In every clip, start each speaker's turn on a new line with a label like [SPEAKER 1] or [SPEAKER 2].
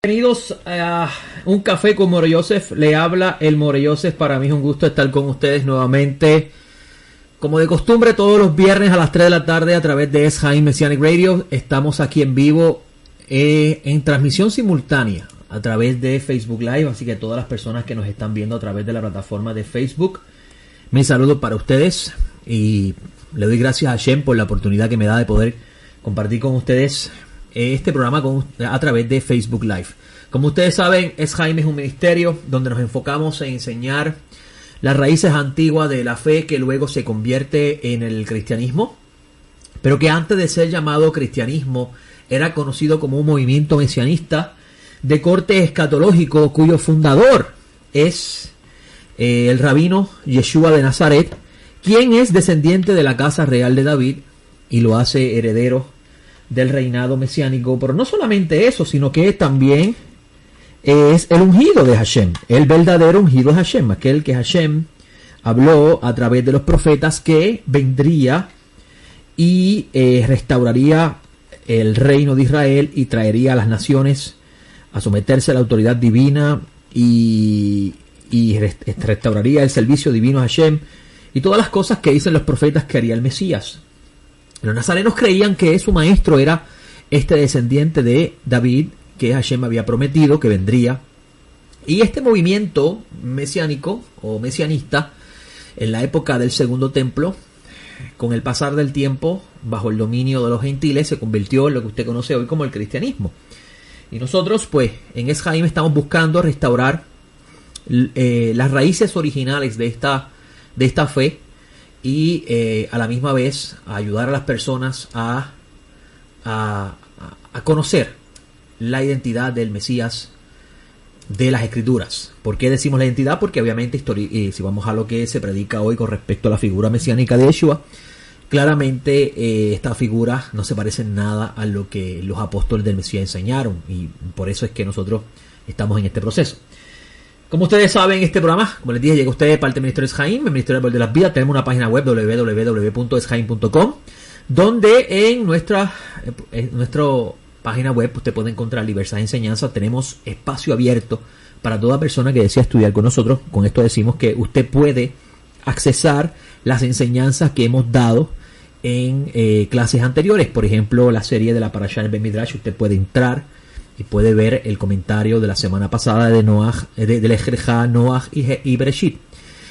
[SPEAKER 1] Bienvenidos a Un Café con More Joseph. Le habla el More Joseph. Para mí es un gusto estar con ustedes nuevamente, como de costumbre, todos los viernes a las 3 de la tarde a través de Jaime Messianic Radio. Estamos aquí en vivo en transmisión simultánea a través de Facebook Live, así que todas las personas que nos están viendo a través de la plataforma de Facebook, mi saludo para ustedes y le doy gracias a Shem por la oportunidad que me da de poder compartir con ustedes este programa a través de Facebook Live. Como ustedes saben, Jaime es un ministerio donde nos enfocamos en enseñar las raíces antiguas de la fe que luego se convierte en el cristianismo, pero que antes de ser llamado cristianismo era conocido como un movimiento mesianista de corte escatológico, cuyo fundador es el rabino Yeshua de Nazaret, quien es descendiente de la casa real de David y lo hace heredero del reinado mesiánico. Pero no solamente eso, sino que también es el ungido de Hashem, el verdadero ungido de Hashem, aquel que Hashem habló a través de los profetas que vendría y restauraría el reino de Israel y traería a las naciones a someterse a la autoridad divina y restauraría el servicio divino a Hashem y todas las cosas que dicen los profetas que haría el Mesías. Los nazarenos creían que su maestro era este descendiente de David que Hashem había prometido que vendría. Y este movimiento mesiánico o mesianista en la época del Segundo Templo, con el pasar del tiempo, bajo el dominio de los gentiles, se convirtió en lo que usted conoce hoy como el cristianismo. Y nosotros, pues, en Jaime estamos buscando restaurar las raíces originales de esta fe y a la misma vez ayudar a las personas a conocer la identidad del Mesías de las Escrituras. ¿Por qué decimos la identidad? Porque obviamente si vamos a lo que se predica hoy con respecto a la figura mesiánica de Yeshua, claramente esta figura no se parece en nada a lo que los apóstoles del Mesías enseñaron, y por eso es que nosotros estamos en este proceso. Como ustedes saben, este programa, como les dije, llega a ustedes parte del Ministerio Jaime, el Ministerio de las Vidas. Tenemos una página web www.esjaim.com, donde en nuestra página web usted puede encontrar diversas enseñanzas. Tenemos espacio abierto para toda persona que desea estudiar con nosotros. Con esto decimos que usted puede accesar las enseñanzas que hemos dado en clases anteriores. Por ejemplo, la serie de la Parashá en Ben Midrash, usted puede entrar y puede ver el comentario de la semana pasada de Noach, de Lech Lecha, Noach y Bereshit,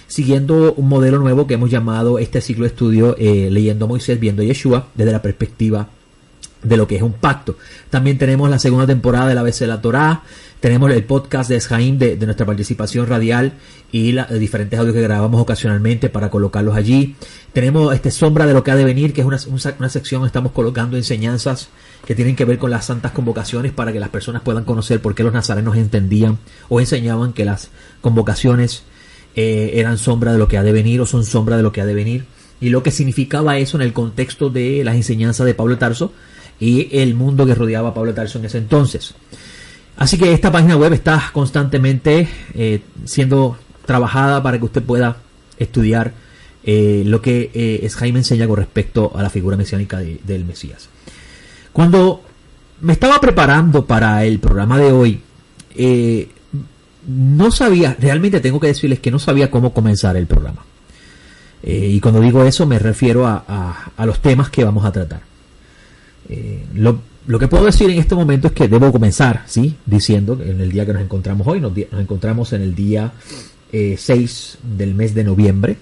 [SPEAKER 1] siguiendo un modelo nuevo que hemos llamado este ciclo de estudio leyendo a Moisés, viendo a Yeshua desde la perspectiva de lo que es un pacto. También tenemos la segunda temporada de la ABC de la Torá, tenemos el podcast de Jaime de nuestra participación radial y diferentes audios que grabamos ocasionalmente para colocarlos allí. Tenemos Sombra de lo que ha de venir, que es una sección donde estamos colocando enseñanzas que tienen que ver con las santas convocaciones para que las personas puedan conocer por qué los nazarenos entendían o enseñaban que las convocaciones eran sombra de lo que ha de venir o son sombra de lo que ha de venir, y lo que significaba eso en el contexto de las enseñanzas de Pablo de Tarso y el mundo que rodeaba a Pablo de Tarso en ese entonces. Así que esta página web está constantemente siendo trabajada para que usted pueda estudiar lo que Jaime enseña con respecto a la figura mesiánica del Mesías. Cuando me estaba preparando para el programa de hoy, no sabía, realmente tengo que decirles que no sabía cómo comenzar el programa. Y cuando digo eso me refiero a los temas que vamos a tratar. Lo que puedo decir en este momento es que debo comenzar, ¿sí?, diciendo que en el día que nos encontramos hoy, nos encontramos en el día 6 del mes de noviembre,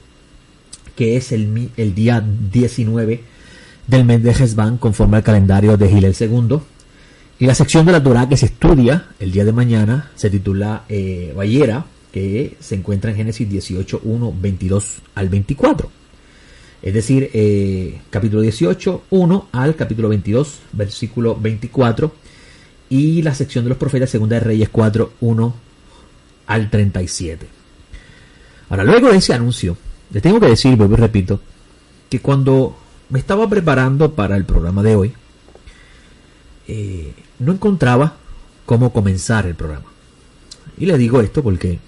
[SPEAKER 1] que es el día 19 del mes de Hesban, conforme al calendario de Hillel II. Y la sección de la Torá que se estudia el día de mañana se titula Vayera, que se encuentra en Génesis 18, 1, 22 al 24. Es decir, capítulo 18, 1 al capítulo 22, versículo 24. Y la sección de los profetas, segunda de Reyes 4, 1 al 37. Ahora, luego de ese anuncio, les tengo que decir, vuelvo y repito, que cuando me estaba preparando para el programa de hoy, no encontraba cómo comenzar el programa. Y le digo esto porque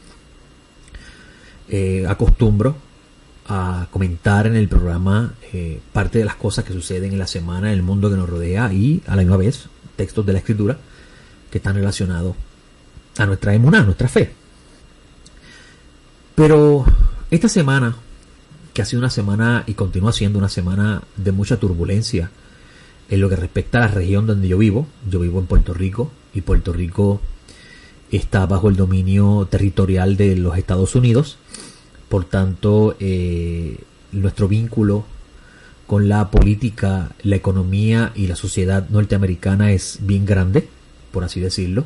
[SPEAKER 1] acostumbro a comentar en el programa parte de las cosas que suceden en la semana en el mundo que nos rodea y a la misma vez textos de la Escritura que están relacionados a nuestra emuná, a nuestra fe. Pero esta semana, que ha sido una semana y continúa siendo una semana de mucha turbulencia en lo que respecta a la región donde yo vivo en Puerto Rico, y Puerto Rico está bajo el dominio territorial de los Estados Unidos. Por tanto, nuestro vínculo con la política, la economía y la sociedad norteamericana es bien grande, por así decirlo.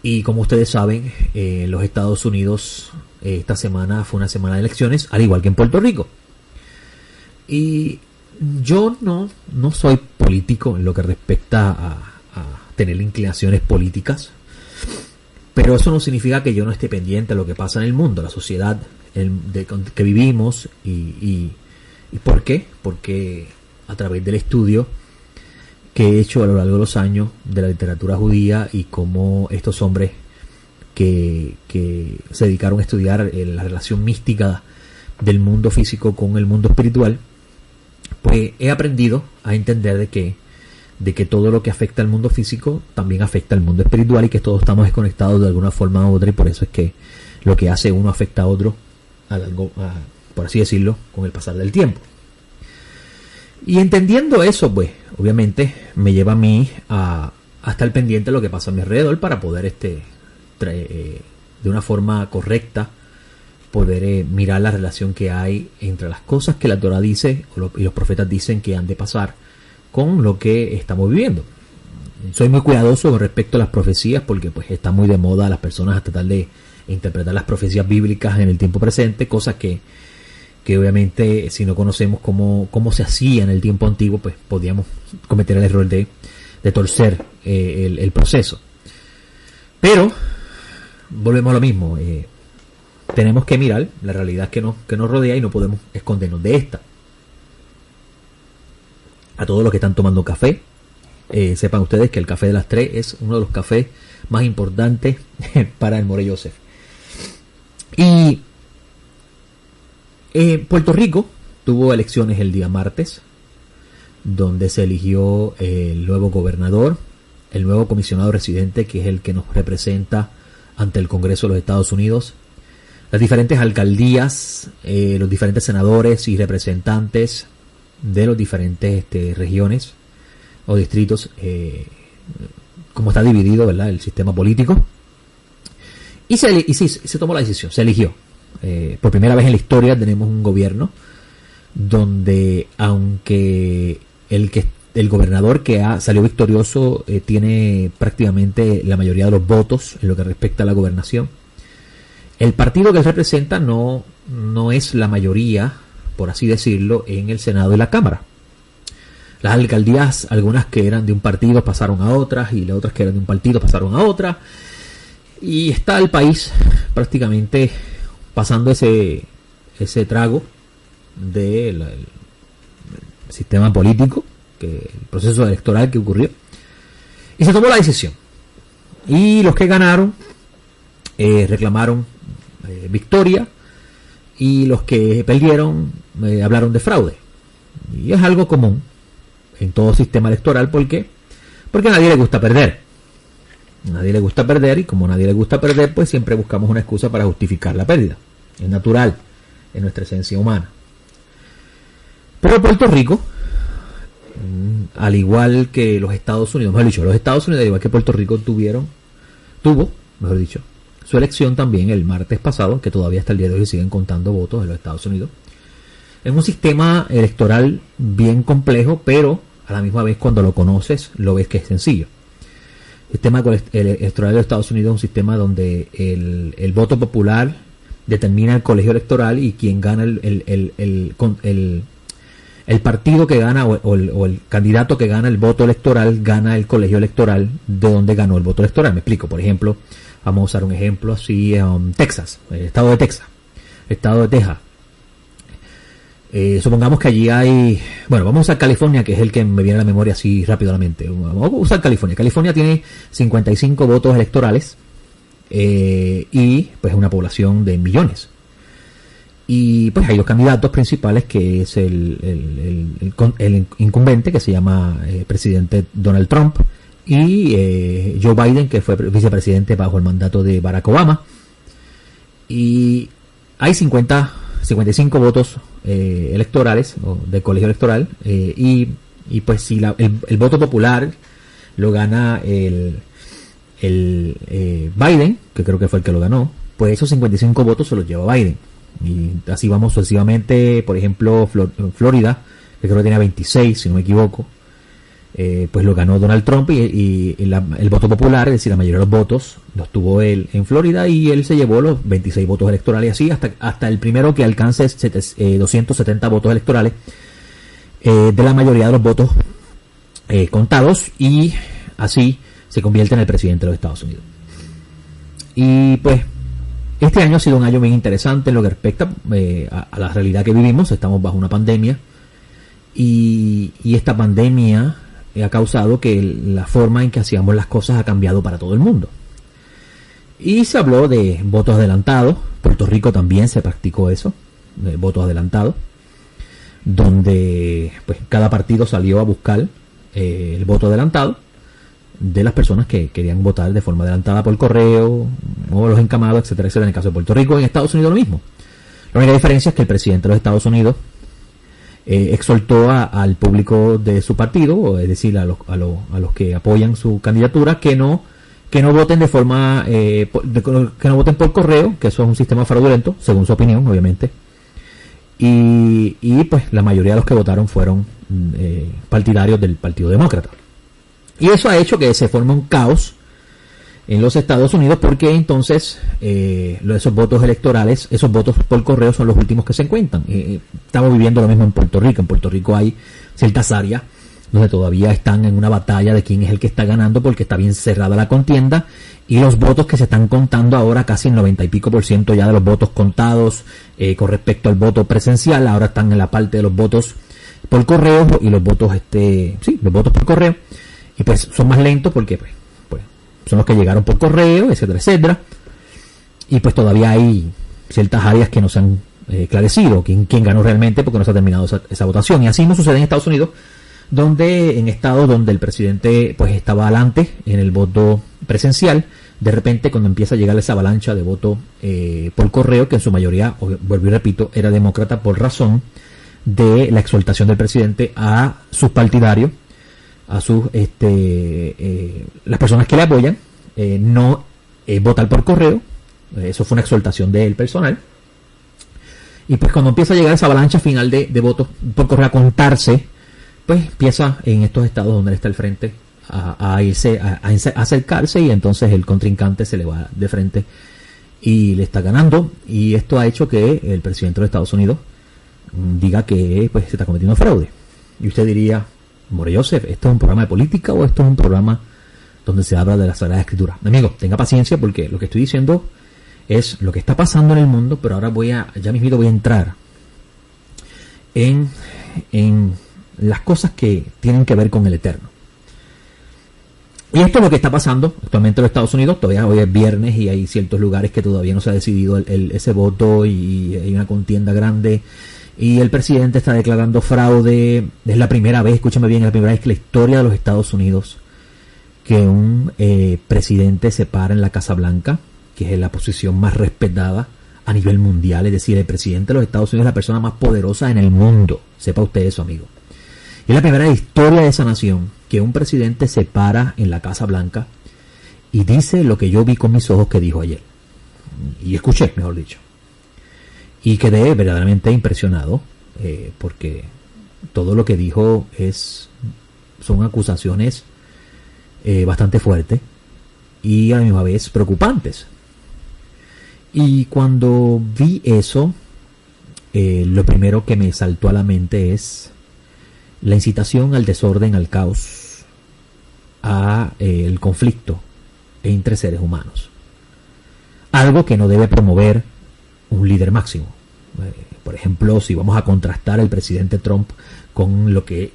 [SPEAKER 1] Y como ustedes saben, los Estados Unidos esta semana fue una semana de elecciones, al igual que en Puerto Rico. Y yo no soy político en lo que respecta a tener inclinaciones políticas, pero eso no significa que yo no esté pendiente de lo que pasa en el mundo, la sociedad que vivimos. ¿Y por qué? Porque a través del estudio que he hecho a lo largo de los años de la literatura judía y cómo estos hombres que se dedicaron a estudiar la relación mística del mundo físico con el mundo espiritual, pues he aprendido a entender de que todo lo que afecta al mundo físico también afecta al mundo espiritual, y que todos estamos desconectados de alguna forma u otra, y por eso es que lo que hace uno afecta a otro, por así decirlo, con el pasar del tiempo. Y entendiendo eso, pues obviamente me lleva a mí a estar pendiente de lo que pasa a mi alrededor para poder de una forma correcta poder mirar la relación que hay entre las cosas que la Torah dice y los profetas dicen que han de pasar con lo que estamos viviendo. Soy muy cuidadoso con respecto a las profecías, porque pues está muy de moda las personas a tratar de interpretar las profecías bíblicas en el tiempo presente, cosas que obviamente si no conocemos cómo se hacía en el tiempo antiguo, pues podíamos cometer el error de torcer el proceso. Pero volvemos a lo mismo, tenemos que mirar la realidad que nos rodea y no podemos escondernos de esta. A todos los que están tomando café, sepan ustedes que el café de las 3 es uno de los cafés más importantes para el More Yosef. Y Puerto Rico tuvo elecciones el día martes, donde se eligió el nuevo gobernador, el nuevo comisionado residente, que es el que nos representa ante el Congreso de los Estados Unidos, las diferentes alcaldías, los diferentes senadores y representantes de los diferentes regiones o distritos, como está dividido, ¿verdad?, el sistema político. Y se tomó la decisión, se eligió. Por primera vez en la historia tenemos un gobierno donde, aunque el gobernador que salió victorioso tiene prácticamente la mayoría de los votos en lo que respecta a la gobernación, el partido que él representa no es la mayoría, por así decirlo, en el Senado y la Cámara. Las alcaldías, algunas que eran de un partido pasaron a otras, y las otras que eran de un partido pasaron a otras, y está el país prácticamente pasando ese trago del sistema político, el proceso electoral que ocurrió, y se tomó la decisión, y los que ganaron reclamaron victoria, y los que perdieron hablaron de fraude. Y es algo común en todo sistema electoral. ¿Por qué? Porque a nadie le gusta perder. Nadie le gusta perder, y como a nadie le gusta perder, pues siempre buscamos una excusa para justificar la pérdida. Es natural en nuestra esencia humana. Pero Puerto Rico, al igual que los Estados Unidos, mejor dicho, los Estados Unidos, al igual que Puerto Rico, tuvo, mejor dicho, su elección también el martes pasado, que todavía hasta el día de hoy siguen contando votos en los Estados Unidos, en un sistema electoral bien complejo, pero a la misma vez cuando lo conoces lo ves que es sencillo. El sistema electoral de los Estados Unidos es un sistema donde el voto popular determina el colegio electoral, y quien gana el partido que gana o el candidato que gana el voto electoral gana el colegio electoral de donde ganó el voto electoral. Me explico. Por ejemplo, vamos a usar un ejemplo así, Texas, el estado de Texas, el estado de Texas. Supongamos que allí hay, vamos a usar California, que es el que me viene a la memoria así rápidamente. Vamos a usar California. California tiene 55 votos electorales, y pues es una población de millones. Y pues hay dos candidatos principales, que es el incumbente, que se llama presidente Donald Trump, y Joe Biden, que fue vicepresidente bajo el mandato de Barack Obama. Y hay 55 votos electorales o del colegio electoral, y pues si el voto popular lo gana el Biden, que creo que fue el que lo ganó, pues esos 55 votos se los lleva Biden. Y así vamos sucesivamente. Por ejemplo, Florida, que creo que tenía 26, si no me equivoco, pues lo ganó Donald Trump, y el voto popular, es decir, la mayoría de los votos los tuvo él en Florida, y él se llevó los 26 votos electorales, así hasta el primero que alcance 270 votos electorales de la mayoría de los votos contados, y así se convierte en el presidente de los Estados Unidos. Y pues este año ha sido un año bien interesante en lo que respecta a la realidad que vivimos. Estamos bajo una pandemia, y esta pandemia ha causado que la forma en que hacíamos las cosas ha cambiado para todo el mundo. Y se habló de votos adelantados. Puerto Rico también se practicó eso, de votos adelantados, donde pues cada partido salió a buscar el voto adelantado de las personas que querían votar de forma adelantada por correo, o los encamados, etcétera, etcétera. En el caso de Puerto Rico, en Estados Unidos lo mismo. La única diferencia es que el presidente de los Estados Unidos exhortó al público de su partido, es decir, a los que apoyan su candidatura, que no voten de forma que no voten por correo, que eso es un sistema fraudulento, según su opinión, obviamente. Y pues la mayoría de los que votaron fueron partidarios del Partido Demócrata. Y eso ha hecho que se forme un caos en los Estados Unidos, porque entonces esos votos electorales, esos votos por correo son los últimos que se cuentan. Estamos viviendo lo mismo en Puerto Rico. En Puerto Rico hay ciertas áreas donde todavía están en una batalla de quién es el que está ganando, porque está bien cerrada la contienda, y los votos que se están contando ahora, casi el 90 y pico % ya de los votos contados con respecto al voto presencial, ahora están en la parte de los votos por correo, y los votos los votos por correo, y pues son más lentos porque pues son los que llegaron por correo, etcétera, etcétera. Y pues todavía hay ciertas áreas que no se han esclarecido quién ganó realmente, porque no se ha terminado esa votación. Y así mismo sucede en Estados Unidos, donde en estados donde el presidente pues estaba adelante en el voto presencial, de repente cuando empieza a llegar esa avalancha de voto por correo, que en su mayoría, vuelvo y repito, era demócrata, por razón de la exhortación del presidente a sus partidarios, a sus las personas que le apoyan, no votar por correo. Eso fue una exhortación del personal. Y pues cuando empieza a llegar esa avalancha final de votos por correo a contarse, pues empieza en estos estados donde él está al frente a irse a acercarse, y entonces el contrincante se le va de frente y le está ganando. Y esto ha hecho que el presidente de los Estados Unidos diga que pues se está cometiendo fraude. Y usted diría: More-Joseph, ¿esto es un programa de política o esto es un programa donde se habla de la Sagrada Escritura? Amigo, tenga paciencia, porque lo que estoy diciendo es lo que está pasando en el mundo, pero ahora ya mismo voy a entrar en las cosas que tienen que ver con el Eterno. Y esto es lo que está pasando actualmente en los Estados Unidos. Todavía hoy es viernes y hay ciertos lugares que todavía no se ha decidido ese voto, y hay una contienda grande. Y el presidente está declarando fraude. Es la primera vez, escúchame bien, es la primera vez que en la historia de los Estados Unidos que un presidente se para en la Casa Blanca, que es la posición más respetada a nivel mundial. Es decir, el presidente de los Estados Unidos es la persona más poderosa en el mundo. Sepa usted eso, amigo. Es la primera historia de esa nación que un presidente se para en la Casa Blanca y dice lo que yo vi con mis ojos que dijo ayer. Y escuché, mejor dicho. Y quedé verdaderamente impresionado, porque todo lo que dijo son acusaciones bastante fuertes y a la misma vez preocupantes. Y cuando vi eso, lo primero que me saltó a la mente es la incitación al desorden, al caos, el conflicto entre seres humanos. Algo que no debe promover un líder máximo. Por ejemplo, si vamos a contrastar al presidente Trump con lo que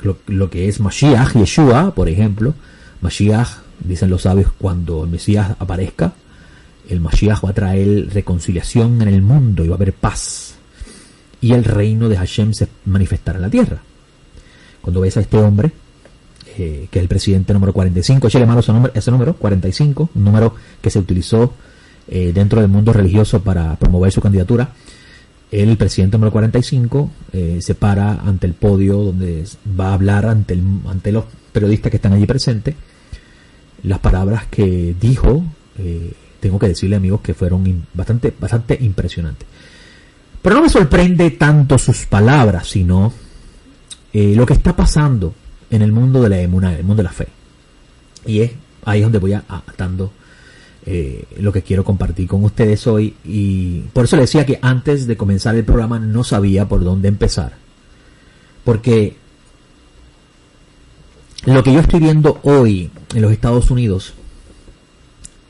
[SPEAKER 1] es Mashiach, Yeshua, por ejemplo. Mashiach, dicen los sabios, cuando el Mesías aparezca, el Mashiach va a traer reconciliación en el mundo y va a haber paz. Y el reino de Hashem se manifestará en la tierra. Cuando ves a este hombre, que es el presidente número 45, échale mano ese número, 45, un número que se utilizó dentro del mundo religioso para promover su candidatura. El presidente número 45 se para ante el podio donde va a hablar ante los periodistas que están allí presentes. Las palabras que dijo, tengo que decirle, amigos, que fueron bastante impresionantes. Pero no me sorprende tanto sus palabras, sino lo que está pasando en el mundo de la emuná, en el mundo de la fe. Y es ahí donde voy atando lo que quiero compartir con ustedes hoy. Y por eso les decía que antes de comenzar el programa no sabía por dónde empezar. Porque lo que yo estoy viendo hoy en los Estados Unidos,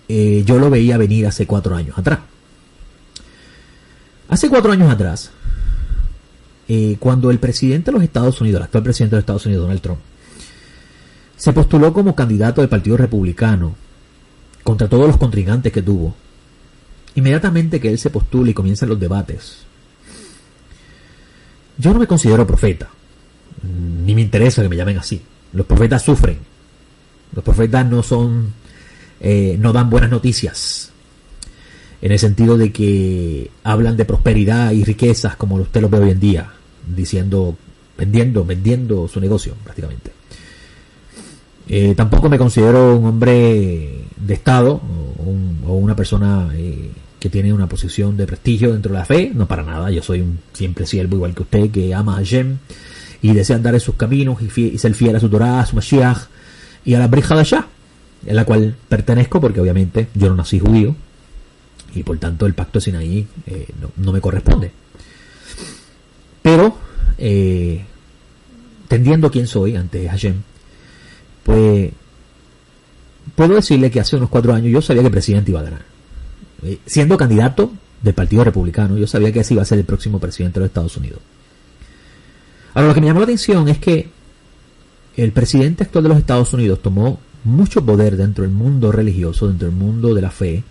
[SPEAKER 1] yo lo veía venir hace 4 años atrás. Hace 4 años atrás, cuando el presidente de los Estados Unidos, el actual presidente de los Estados Unidos, Donald Trump, se postuló como candidato del Partido Republicano contra todos los contrincantes que tuvo, inmediatamente que él se postula y comienzan los debates, yo no me considero profeta, ni me interesa que me llamen así. Los profetas sufren, los profetas no dan buenas noticias, en el sentido de que hablan de prosperidad y riquezas como usted lo ve hoy en día, vendiendo su negocio prácticamente. Tampoco me considero un hombre de Estado o una persona que tiene una posición de prestigio dentro de la fe, no para nada. Yo soy un simple siervo igual que usted, que ama a Hashem y desea andar en sus caminos y ser fiel a su Torah, a su Mashiach y a la Brit Hadashah, en la cual pertenezco, porque obviamente yo no nací judío y por tanto el pacto de Sinaí no me corresponde. Pero entendiendo quién soy ante Hashem, pues puedo decirle que hace unos 4 años yo sabía que el presidente iba a ganar. Siendo candidato del Partido Republicano, yo sabía que ese iba a ser el próximo presidente de los Estados Unidos. Ahora, lo que me llamó la atención es que el presidente actual de los Estados Unidos tomó mucho poder dentro del mundo religioso, dentro del mundo de la fe,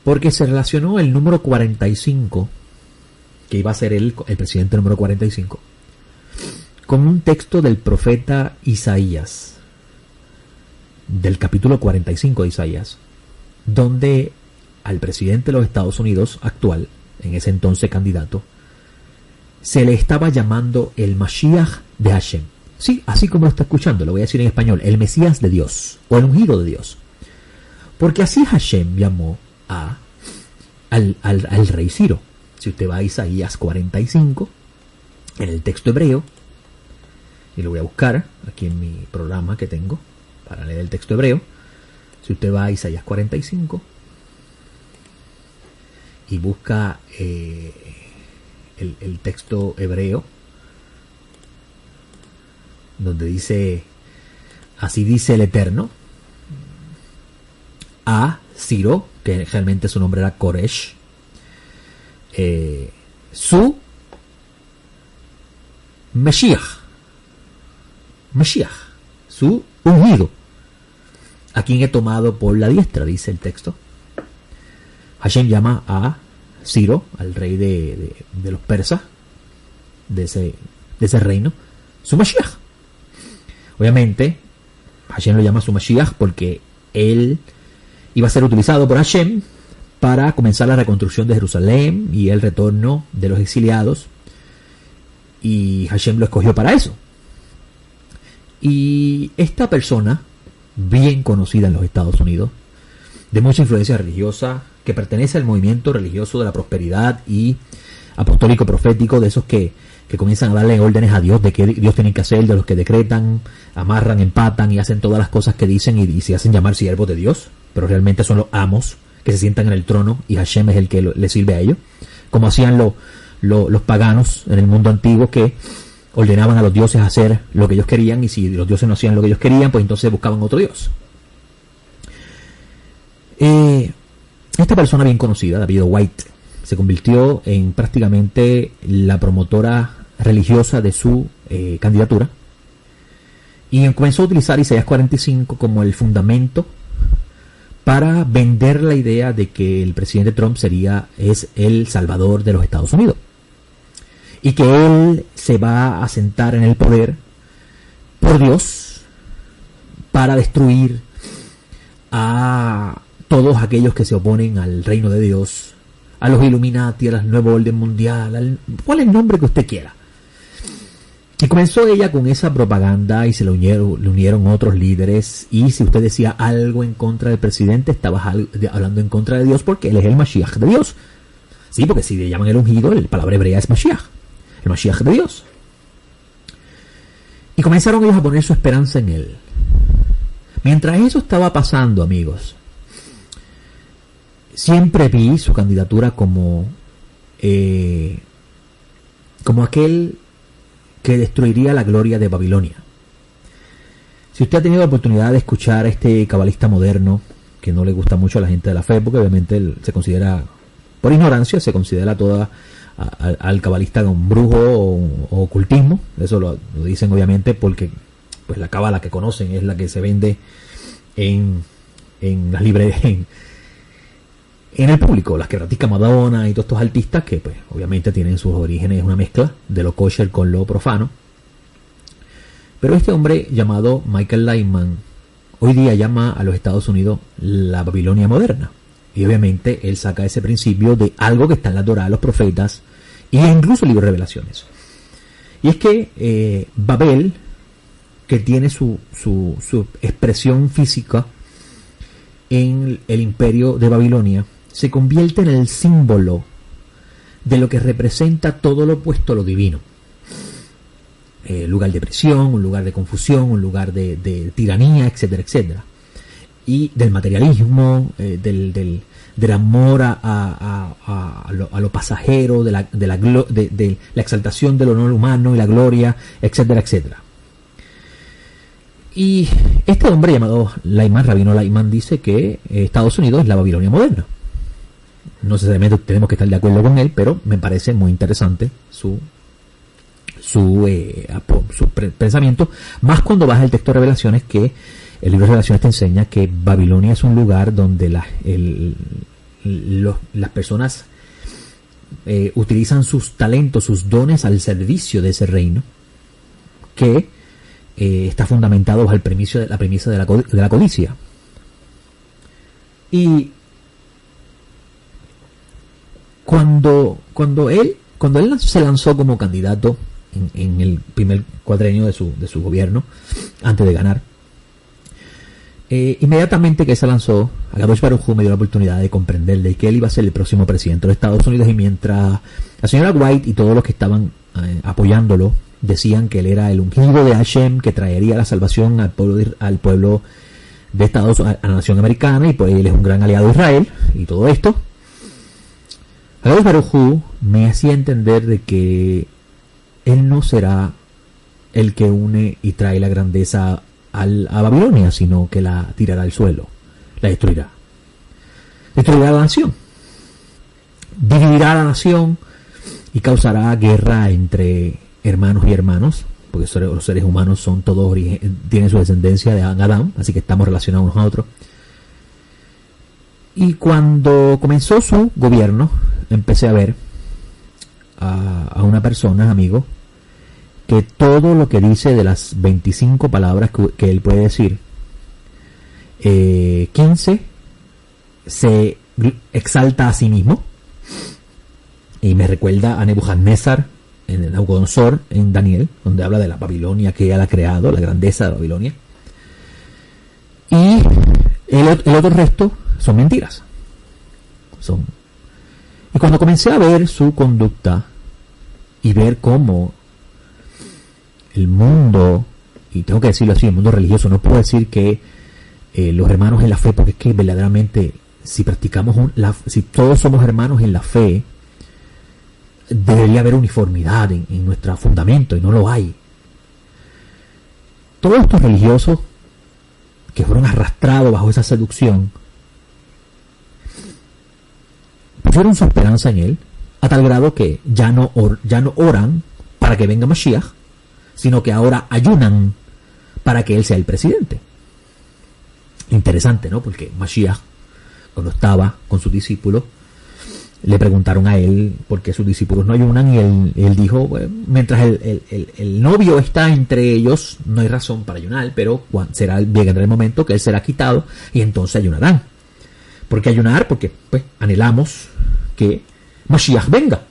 [SPEAKER 1] porque se relacionó el número 45, que iba a ser el presidente número 45, con un texto del profeta Isaías, del capítulo 45 de Isaías, donde al presidente de los Estados Unidos actual, en ese entonces candidato, se le estaba llamando el Mashiach de Hashem. Sí, así como lo está escuchando, lo voy a decir en español, el Mesías de Dios, o el ungido de Dios. Porque así Hashem llamó al rey Ciro. Si usted va a Isaías 45, en el texto hebreo, y lo voy a buscar aquí en mi programa que tengo para leer el texto hebreo. Si usted va a Isaías 45 y busca el texto hebreo, donde dice: así dice el Eterno a Ciro, que realmente su nombre era Koresh, su Mashiach, su ungido, a quien he tomado por la diestra, dice el texto. Hashem llama a Ciro, al rey de los persas, de ese reino, su Mashiach. Obviamente, Hashem lo llama su Mashiach porque él iba a ser utilizado por Hashem para comenzar la reconstrucción de Jerusalén y el retorno de los exiliados, y Hashem lo escogió para eso. Y esta persona, bien conocida en los Estados Unidos, de mucha influencia religiosa, que pertenece al movimiento religioso de la prosperidad y apostólico profético, de esos que comienzan a darle órdenes a Dios de que Dios tiene que hacer, de los que decretan, amarran, empatan y hacen todas las cosas que dicen y se hacen llamar siervos de Dios, pero realmente son los amos que se sientan en el trono y Hashem es el que le sirve a ellos, como hacían los paganos en el mundo antiguo, que ordenaban a los dioses hacer lo que ellos querían, y si los dioses no hacían lo que ellos querían, pues entonces buscaban otro dios. Esta persona bien conocida, de apellido White, se convirtió en prácticamente la promotora religiosa de su candidatura, y comenzó a utilizar Isaías 45 como el fundamento para vender la idea de que el presidente Trump es el salvador de los Estados Unidos, y que él se va a sentar en el poder por Dios para destruir a todos aquellos que se oponen al reino de Dios, a los Illuminati, a la nueva orden mundial, ¿cuál es el nombre que usted quiera? Y comenzó ella con esa propaganda y se le unieron otros líderes, y si usted decía algo en contra del presidente, estabas hablando en contra de Dios, porque él es el Mashiach de Dios. Sí, porque si le llaman el ungido, la palabra hebrea es Mashiach, el Mashiach de Dios. Y comenzaron ellos a poner su esperanza en él. Mientras eso estaba pasando, amigos, siempre vi su candidatura como aquel que destruiría la gloria de Babilonia. Si usted ha tenido la oportunidad de escuchar a este cabalista moderno, que no le gusta mucho a la gente de la fe, porque obviamente él se considera, por ignorancia, se considera al cabalista un brujo o ocultismo. Eso lo dicen obviamente porque pues la cábala que conocen es la que se vende en las librerías, en el público, las que practica Madonna y todos estos artistas que pues obviamente tienen sus orígenes, una mezcla de lo kosher con lo profano. Pero este hombre llamado Michael Lightman hoy día llama a los Estados Unidos la Babilonia moderna, y obviamente él saca ese principio de algo que está en la Torá, los profetas y incluso el libro de Revelaciones, y es que Babel, que tiene su expresión física en el imperio de Babilonia, se convierte en el símbolo de lo que representa todo lo opuesto a lo divino. Lugar de presión, un lugar de confusión, un lugar de tiranía, etcétera, etcétera. Y del materialismo, del amor a lo pasajero, de la exaltación del honor humano y la gloria, etcétera, etcétera. Y este hombre llamado Lightman, Rabino Lightman, dice que Estados Unidos es la Babilonia moderna. No necesariamente tenemos que estar de acuerdo con él, pero me parece muy interesante su pensamiento, más cuando vas al texto de Revelaciones, que el libro de Revelaciones te enseña que Babilonia es un lugar donde las personas utilizan sus talentos, sus dones al servicio de ese reino, que está fundamentado bajo la premisa de la codicia. Y cuando él se lanzó como candidato en el primer cuatrienio de su gobierno, antes de ganar, inmediatamente que se lanzó, Akadosh Baruj Hu me dio la oportunidad de comprender de que él iba a ser el próximo presidente de Estados Unidos, y mientras la señora White y todos los que estaban apoyándolo decían que él era el ungido de Hashem, que traería la salvación al pueblo de Estados Unidos, a la nación americana, y pues él es un gran aliado de Israel y todo esto, Akadosh Baruj Hu me hacía entender de que él no será el que une y trae la grandeza a Babilonia, sino que la tirará al suelo, la destruirá a la nación, dividirá a la nación y causará guerra entre hermanos y hermanos, porque los seres humanos son todos tienen su descendencia de Adán, así que estamos relacionados unos a otros. Y cuando comenzó su gobierno, empecé a ver a una persona, amigo, que todo lo que dice de las 25 palabras que él puede decir, 15 se exalta a sí mismo, y me recuerda a Nebuchadnezzar en el Nabucodonosor, en Daniel, donde habla de la Babilonia que él ha creado, la grandeza de Babilonia. Y el otro resto son mentiras. Y cuando comencé a ver su conducta y ver cómo el mundo, y tengo que decirlo así, el mundo religioso, no puedo decir que los hermanos en la fe, porque es que verdaderamente si si todos somos hermanos en la fe, debería haber uniformidad en nuestro fundamento, y no lo hay. Todos estos religiosos que fueron arrastrados bajo esa seducción pusieron su esperanza en él, a tal grado que ya no oran para que venga Mashiach, sino que ahora ayunan para que él sea el presidente. Interesante, ¿no? Porque Mashiach, cuando estaba con sus discípulos, le preguntaron a él por qué sus discípulos no ayunan, y él dijo, bueno, mientras el novio está entre ellos, no hay razón para ayunar, pero llegará el momento que él será quitado y entonces ayunarán. ¿Por qué ayunar? Porque pues anhelamos que Mashiach venga.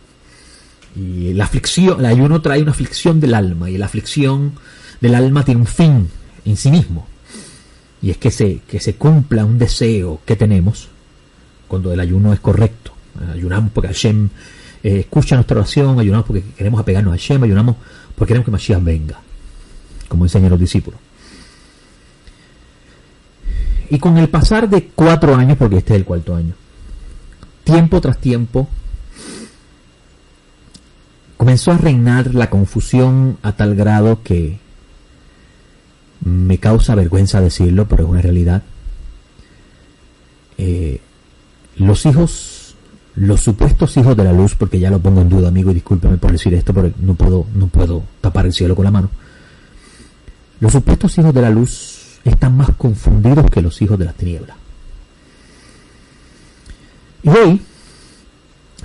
[SPEAKER 1] Y la aflicción, el ayuno trae una aflicción del alma, y la aflicción del alma tiene un fin en sí mismo, y es que se cumpla un deseo que tenemos cuando el ayuno es correcto. Ayunamos porque Hashem escucha nuestra oración, ayunamos porque queremos apegarnos a Hashem, ayunamos porque queremos que Mashiach venga, como enseñan los discípulos. Y con el pasar de 4 años, porque este es el 4º año, tiempo tras tiempo, comenzó a reinar la confusión a tal grado que me causa vergüenza decirlo, pero es una realidad. Los supuestos hijos de la luz, porque ya lo pongo en duda, amigo, y discúlpeme por decir esto, pero no puedo tapar el cielo con la mano. Los supuestos hijos de la luz están más confundidos que los hijos de las tinieblas. Y hoy,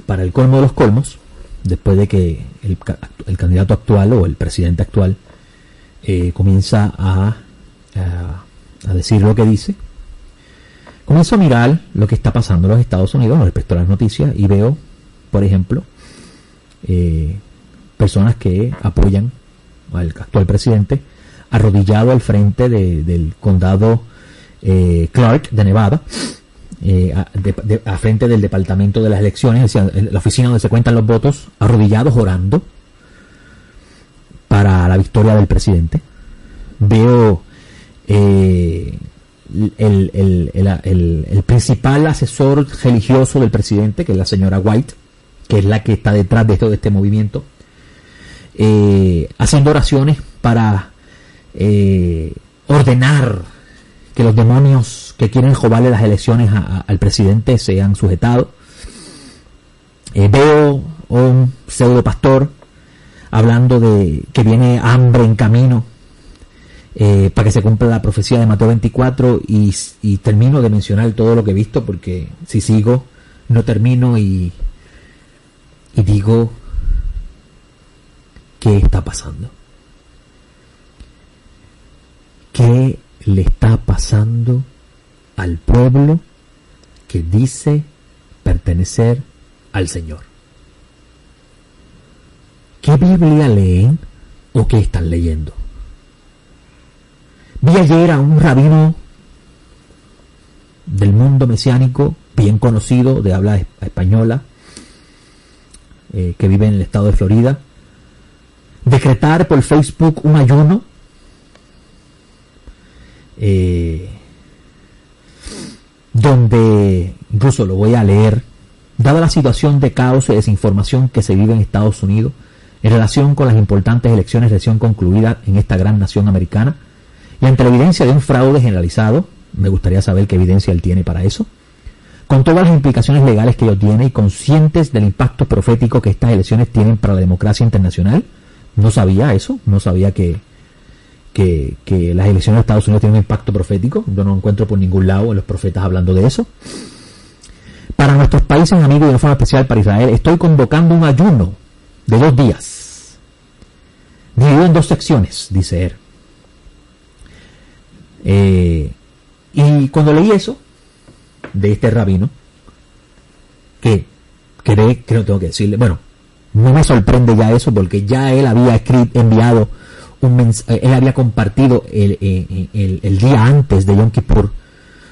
[SPEAKER 1] para el colmo de los colmos, después de que el candidato actual o el presidente actual comienza a decir lo que dice, comienzo a mirar lo que está pasando en los Estados Unidos respecto a las noticias, y veo, por ejemplo, personas que apoyan al actual presidente arrodillado al frente del condado Clark de Nevada, a frente del departamento de las elecciones, es decir, la oficina donde se cuentan los votos, arrodillados orando para la victoria del presidente. Veo el principal asesor religioso del presidente, que es la señora White, que es la que está detrás de este movimiento, haciendo oraciones para ordenar que los demonios que quieren robarle las elecciones al presidente sean sujetados. Veo un pseudo pastor hablando de que viene hambre en camino para que se cumpla la profecía de Mateo 24, y termino de mencionar todo lo que he visto, porque si sigo no termino, y digo, ¿qué está pasando? ¿Qué le está pasando al pueblo que dice pertenecer al Señor? ¿Qué Biblia leen o qué están leyendo? Vi ayer a un rabino del mundo mesiánico, bien conocido, de habla española, que vive en el estado de Florida, decretar por Facebook un ayuno donde, incluso lo voy a leer, dada la situación de caos y desinformación que se vive en Estados Unidos en relación con las importantes elecciones recién concluidas en esta gran nación americana, y ante la evidencia de un fraude generalizado, me gustaría saber qué evidencia él tiene para eso, con todas las implicaciones legales que ello tiene, y conscientes del impacto profético que estas elecciones tienen para la democracia internacional. No sabía eso, no sabía que las elecciones de Estados Unidos tienen un impacto profético. Yo no encuentro por ningún lado en los profetas hablando de eso. Para nuestros países amigos, y de una forma especial para Israel, estoy convocando un ayuno de 2 días, dividido en 2 secciones, dice él. Y cuando leí eso de este rabino, que no tengo que decirle, bueno, no me sorprende ya eso, porque ya él había enviado él había compartido el día antes de Yom Kippur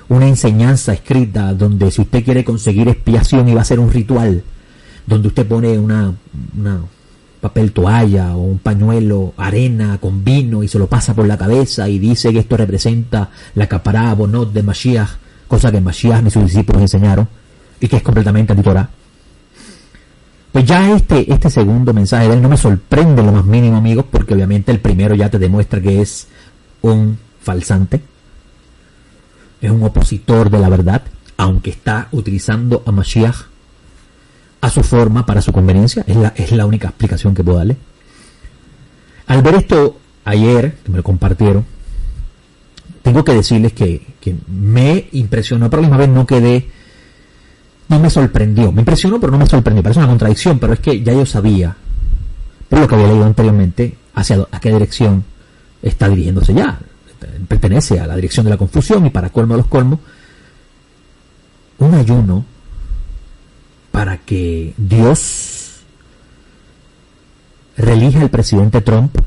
[SPEAKER 1] una enseñanza escrita donde, si usted quiere conseguir expiación, iba a ser un ritual donde usted pone una papel toalla o un pañuelo, arena con vino, y se lo pasa por la cabeza y dice que esto representa la capará bonot de Mashiach, cosa que Mashiach ni sus discípulos enseñaron y que es completamente anti-Torah. Pues ya este segundo mensaje de él no me sorprende lo más mínimo, amigos, porque obviamente el primero ya te demuestra que es un falsante, es un opositor de la verdad, aunque está utilizando a Mashiach a su forma, para su conveniencia. Es la única explicación que puedo darle. Al ver esto ayer, que me lo compartieron, tengo que decirles que me impresionó, pero a la misma vez no quedé no me sorprendió. Me impresionó, pero no me sorprendió. Parece una contradicción, pero es que ya yo sabía, por lo que había leído anteriormente, a qué dirección está dirigiéndose ya. Pertenece a la dirección de la confusión, y para colmo de los colmos, un ayuno para que Dios reelija al presidente Trump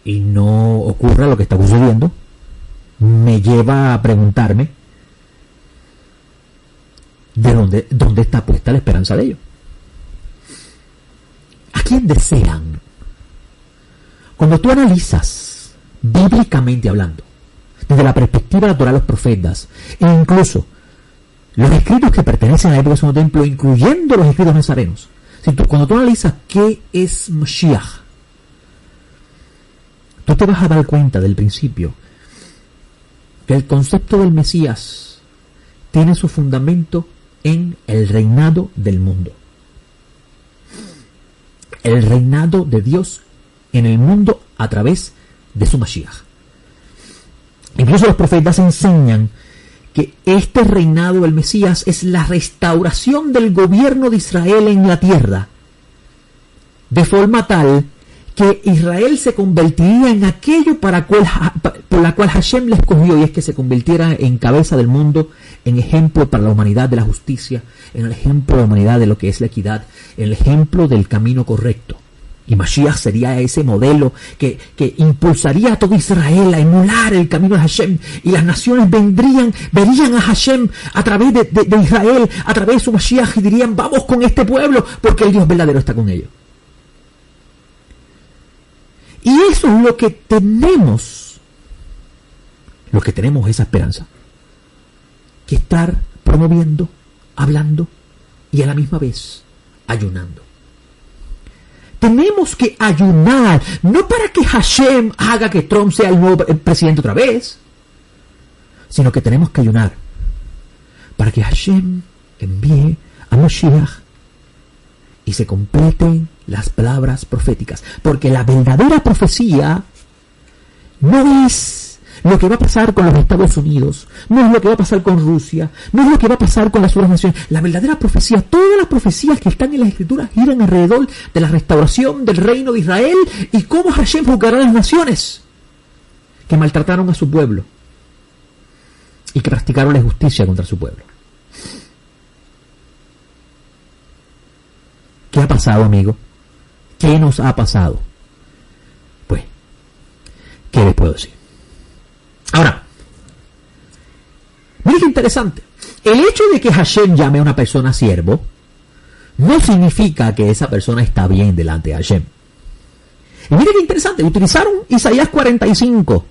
[SPEAKER 1] y no ocurra lo que está sucediendo, me lleva a preguntarme de dónde está puesta la esperanza de ellos. ¿A quién desean? Cuando tú analizas, bíblicamente hablando, desde la perspectiva natural de los profetas, e incluso los escritos que pertenecen a la época del Segundo Templo, incluyendo los escritos nazarenos, cuando tú analizas qué es Mashiach, tú te vas a dar cuenta del principio que el concepto del Mesías tiene su fundamento en el reinado del mundo. El reinado de Dios en el mundo a través de su Mashiach. Incluso los profetas enseñan que este reinado del Mesías es la restauración del gobierno de Israel en la tierra, de forma tal que Israel se convertiría en aquello por la cual Hashem le escogió, y es que se convirtiera en cabeza del mundo, en ejemplo para la humanidad de la justicia, en el ejemplo de la humanidad de lo que es la equidad, en el ejemplo del camino correcto. Y Mashiach sería ese modelo que impulsaría a todo Israel a emular el camino de Hashem, y las naciones verían a Hashem a través de Israel, a través de su Mashiach, y dirían: vamos con este pueblo, porque el Dios verdadero está con ellos. Y eso es lo que tenemos. Lo que tenemos es esa esperanza. Que estar promoviendo, hablando y a la misma vez ayunando. Tenemos que ayunar, no para que Hashem haga que Trump sea el nuevo presidente otra vez, sino que tenemos que ayunar para que Hashem envíe a Mashiach y se completen las palabras proféticas, porque la verdadera profecía no es lo que va a pasar con los Estados Unidos, no es lo que va a pasar con Rusia, no es lo que va a pasar con las otras naciones. La verdadera profecía, todas las profecías que están en las Escrituras giran alrededor de la restauración del reino de Israel y cómo Hashem juzgará a las naciones que maltrataron a su pueblo y que practicaron la injusticia contra su pueblo. ¿Qué ha pasado, amigo? ¿Qué nos ha pasado? Pues, ¿qué les puedo decir? Ahora, mira qué interesante. El hecho de que Hashem llame a una persona siervo no significa que esa persona está bien delante de Hashem. Y mira qué interesante. Utilizaron Isaías 45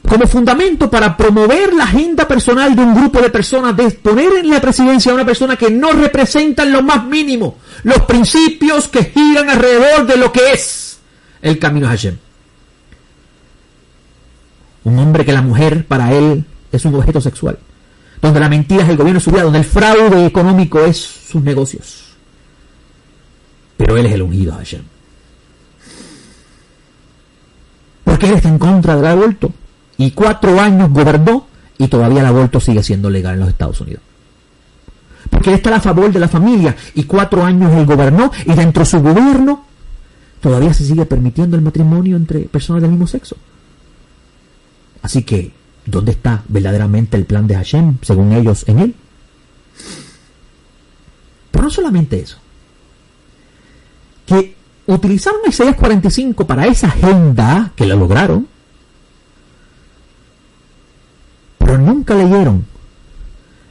[SPEAKER 1] como fundamento para promover la agenda personal de un grupo de personas, de poner en la presidencia a una persona que no representa en lo más mínimo los principios que giran alrededor de lo que es el camino de Hashem. Un hombre que la mujer para él es un objeto sexual, donde la mentira es el gobierno de su vida, donde el fraude económico es sus negocios. Pero él es el ungido de Hashem. Porque él está en contra del aborto. Y 4 años gobernó y todavía el aborto sigue siendo legal en los Estados Unidos. Porque él está a favor de la familia y 4 años él gobernó, y dentro de su gobierno todavía se sigue permitiendo el matrimonio entre personas del mismo sexo. Así que, ¿dónde está verdaderamente el plan de Hashem, según ellos, en él? Pero no solamente eso. Que utilizaron Isaías 45 para esa agenda, que la lograron, pero nunca leyeron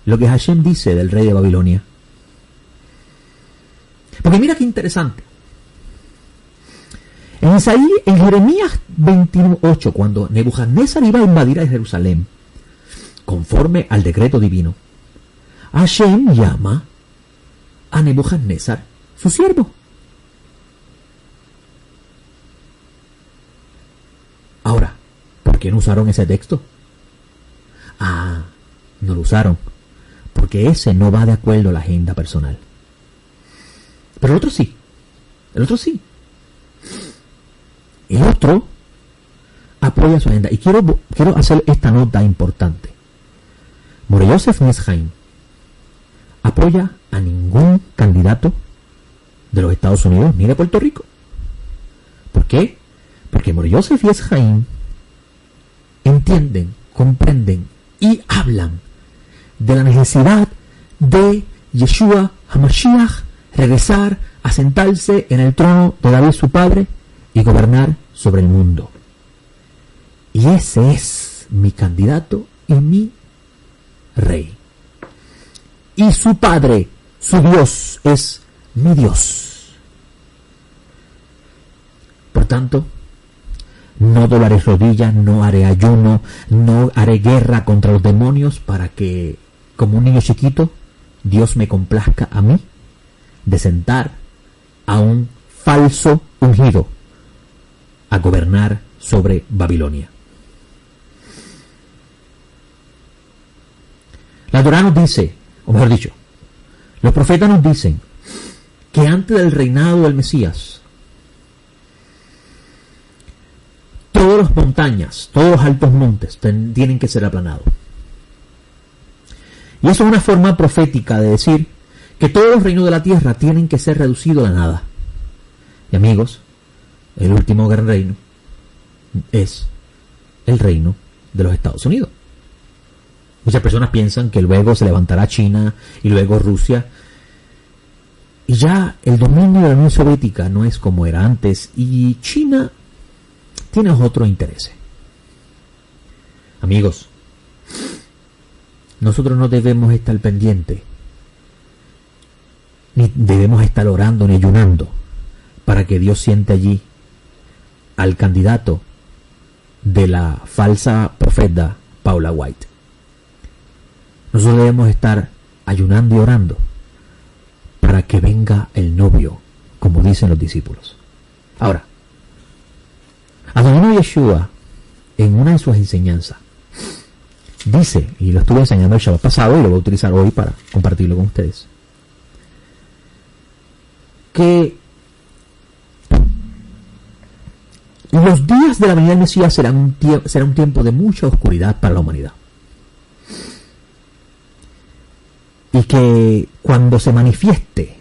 [SPEAKER 1] lo que Hashem dice del rey de Babilonia. Porque mira qué interesante. En Jeremías 28, cuando Nebuchadnezzar iba a invadir a Jerusalén, conforme al decreto divino, Hashem llama a Nebuchadnezzar su siervo. Ahora, ¿por qué no usaron ese texto? No lo usaron porque ese no va de acuerdo a la agenda personal. Pero el otro sí. El otro sí. El otro apoya su agenda. Y quiero hacer esta nota importante. Moreh Yosef Netz Haim apoya a ningún candidato de los Estados Unidos ni de Puerto Rico. ¿Por qué? Porque Moreh Yosef y Netz Haim entienden, comprenden y hablan de la necesidad de Yeshua HaMashiach regresar a sentarse en el trono de David su padre y gobernar sobre el mundo. Y ese es mi candidato y mi rey. Y su padre, su Dios, es mi Dios. Por tanto, no doblaré rodillas, no haré ayuno, no haré guerra contra los demonios para que, como un niño chiquito, Dios me complazca a mí de sentar a un falso ungido a gobernar sobre Babilonia. La Torá nos dice, o mejor dicho, los profetas nos dicen que antes del reinado del Mesías, todas las montañas, todos los altos montes tienen que ser aplanados. Y eso es una forma profética de decir que todos los reinos de la tierra tienen que ser reducidos a nada. Y amigos, el último gran reino es el reino de los Estados Unidos. Muchas personas piensan que luego se levantará China y luego Rusia. Y ya el dominio de la Unión Soviética no es como era antes y China tiene otros intereses. Amigos, nosotros no debemos estar pendientes, ni debemos estar orando ni ayunando para que Dios siente allí al candidato de la falsa profeta Paula White. Nosotros debemos estar ayunando y orando para que venga el novio, como dicen los discípulos. Ahora, Adonai Yeshua, en una de sus enseñanzas, dice, y lo estuve enseñando el Shabbat pasado y lo voy a utilizar hoy para compartirlo con ustedes, que los días de la venida del Mesías será un tiempo de mucha oscuridad para la humanidad. Y que cuando se manifieste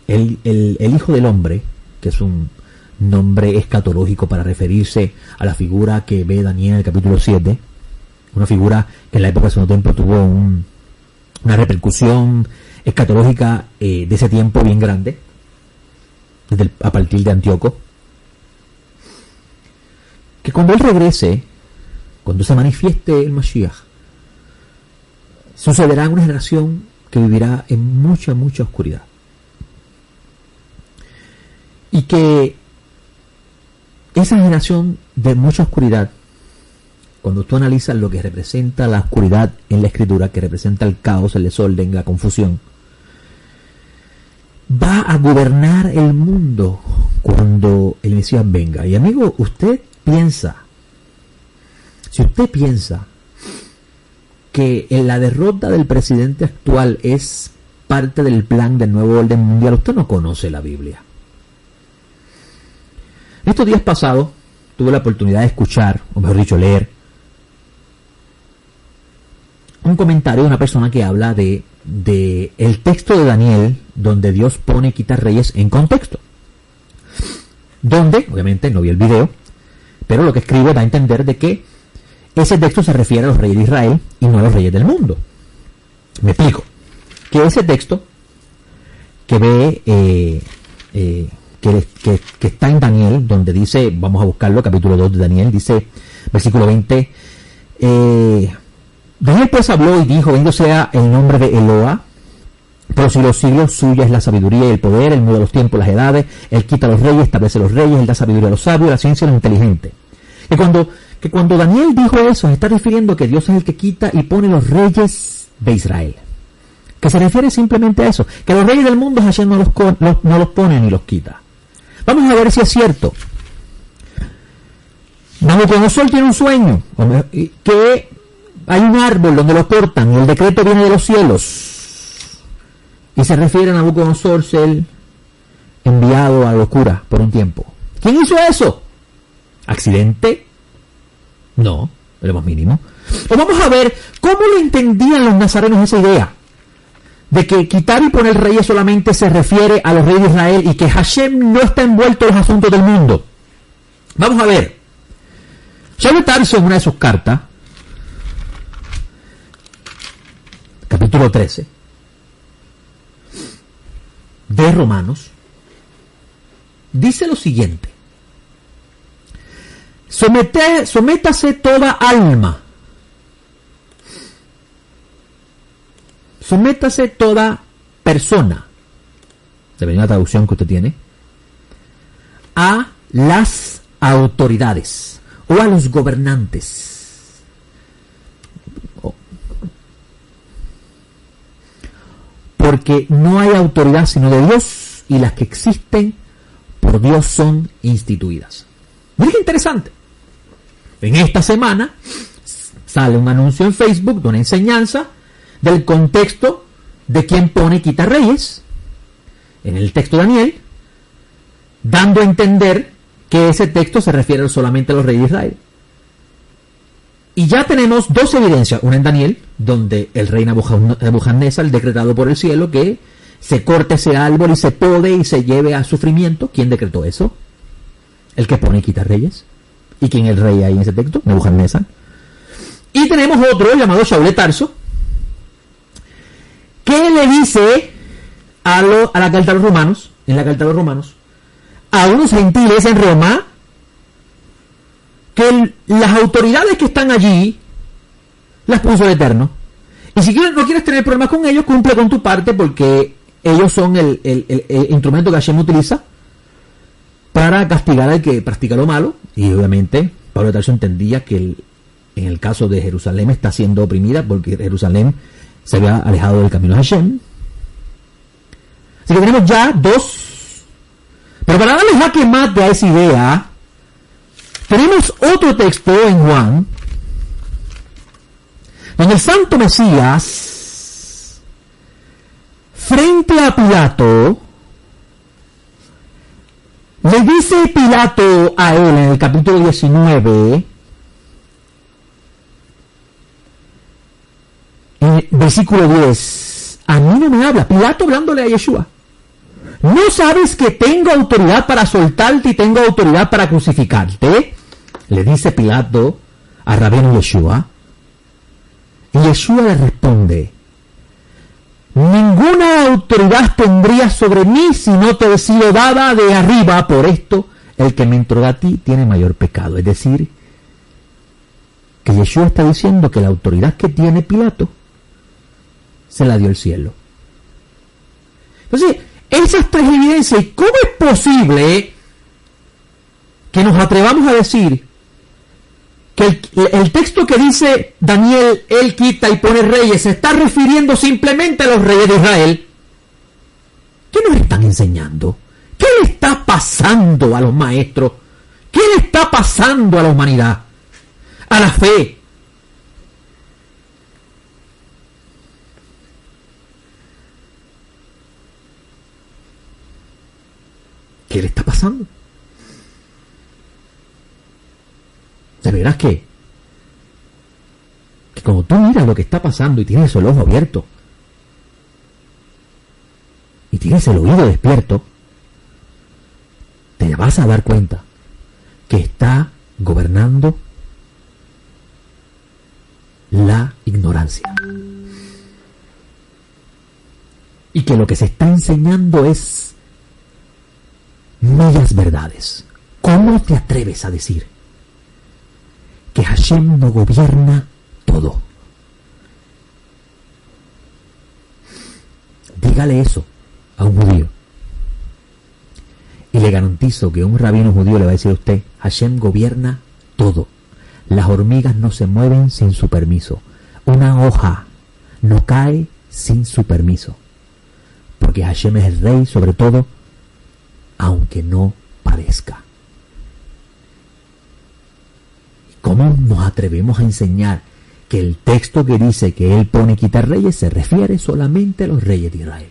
[SPEAKER 1] el Hijo del Hombre, que es un nombre escatológico para referirse a la figura que ve Daniel en el capítulo 7, una figura que en la época del Segundo Templo tuvo una repercusión escatológica de ese tiempo bien grande, a partir de Antíoco, que cuando él regrese, cuando se manifieste el Mashiach, sucederá en una generación que vivirá en mucha, mucha oscuridad. Y que esa generación de mucha oscuridad, cuando tú analizas lo que representa la oscuridad en la Escritura, que representa el caos, el desorden, la confusión, va a gobernar el mundo cuando el Mesías venga. Y amigo, usted piensa, si usted piensa que en la derrota del presidente actual es parte del plan del nuevo orden mundial, usted no conoce la Biblia. Estos días pasados tuve la oportunidad de escuchar, o mejor dicho, leer un comentario de una persona que habla de el texto de Daniel, donde Dios pone quitar reyes en contexto. Donde, obviamente, no vi el video, pero lo que escribe da a entender de que ese texto se refiere a los reyes de Israel y no a los reyes del mundo. Me explico. Que ese texto que ve que está en Daniel, donde dice, vamos a buscarlo, capítulo 2 de Daniel, dice, versículo 20, Daniel pues habló y dijo, bendito sea el nombre de Eloa, por si los siglos, suya es la sabiduría y el poder, él muda los tiempos, las edades, él quita a los reyes, establece los reyes, él da sabiduría a los sabios, la ciencia a los inteligentes. Que cuando Daniel dijo eso, se está refiriendo que Dios es el que quita y pone los reyes de Israel. Que se refiere simplemente a eso, que los reyes del mundo Hashem no los pone ni los quita. Vamos a ver si es cierto. Nabucodonosor tiene un sueño, que hay un árbol donde lo cortan y el decreto viene de los cielos. Y se refiere a Nabucodonosor ser enviado a la locura por un tiempo. ¿Quién hizo eso? ¿Accidente? No, de lo más mínimo. O vamos a ver cómo lo entendían los nazarenos esa idea de que quitar y poner reyes solamente se refiere a los reyes de Israel y que Hashem no está envuelto en los asuntos del mundo. Vamos a ver. Shaul de Tarso, en una de sus cartas, capítulo 13 de Romanos, dice lo siguiente: sométase toda alma, sométase toda persona, dependiendo de la traducción que usted tiene, a las autoridades o a los gobernantes. Porque no hay autoridad sino de Dios, y las que existen por Dios son instituidas. Miren qué interesante. En esta semana sale un anuncio en Facebook de una enseñanza del contexto de quién pone y quita reyes en el texto de Daniel, dando a entender que ese texto se refiere solamente a los reyes de Israel. Y ya tenemos dos evidencias, una en Daniel, donde el rey Nabucodonosor, el decretado por el cielo, que se corte ese árbol y se pode y se lleve a sufrimiento. ¿Quién decretó eso? El que pone y quita reyes. ¿Y quién es el rey ahí en ese texto? Nabucodonosor. Y tenemos otro llamado Shaul de Tarso, que le dice a la carta a los romanos, en la carta a los romanos, a unos gentiles en Roma, que las autoridades que están allí las puso el Eterno. Y si no quieres tener problemas con ellos, cumple con tu parte, porque ellos son el instrumento que Hashem utiliza para castigar al que practica lo malo. Y obviamente Pablo de Tarso entendía que en el caso de Jerusalén está siendo oprimida porque Jerusalén se había alejado del camino de Hashem. Así que tenemos ya dos. Pero para darles jaque mate a esa idea, tenemos otro texto en Juan, donde el Santo Mesías, frente a Pilato, le dice Pilato a él en el capítulo 19, en el versículo 10, a mí no me habla, Pilato hablándole a Yeshua. ¿No sabes que tengo autoridad para soltarte y tengo autoridad para crucificarte? Le dice Pilato a Rabino Yeshua. Y Yeshua le responde: ninguna autoridad tendría sobre mí si no te he sido dada de arriba. Por esto, el que me entregó a ti tiene mayor pecado. Es decir, que Yeshua está diciendo que la autoridad que tiene Pilato se la dio el cielo. Entonces, esas tres evidencias. ¿Y cómo es posible que nos atrevamos a decir que el texto que dice Daniel, él quita y pone reyes, se está refiriendo simplemente a los reyes de Israel? ¿Qué nos están enseñando? ¿Qué le está pasando a los maestros? ¿Qué le está pasando a la humanidad? A la fe. ¿Qué le está pasando? De veras que como tú miras lo que está pasando y tienes el ojo abierto y tienes el oído despierto, te vas a dar cuenta que está gobernando la ignorancia y que lo que se está enseñando es medias verdades. ¿Cómo te atreves a decir que Hashem no gobierna todo? Dígale eso a un judío y le garantizo que un rabino judío le va a decir a usted: Hashem gobierna todo. Las hormigas no se mueven sin su permiso. Una hoja no cae sin su permiso, porque Hashem es el rey sobre todo, aunque no parezca. ¿Cómo nos atrevemos a enseñar que el texto que dice que él pone y quita reyes se refiere solamente a los reyes de Israel,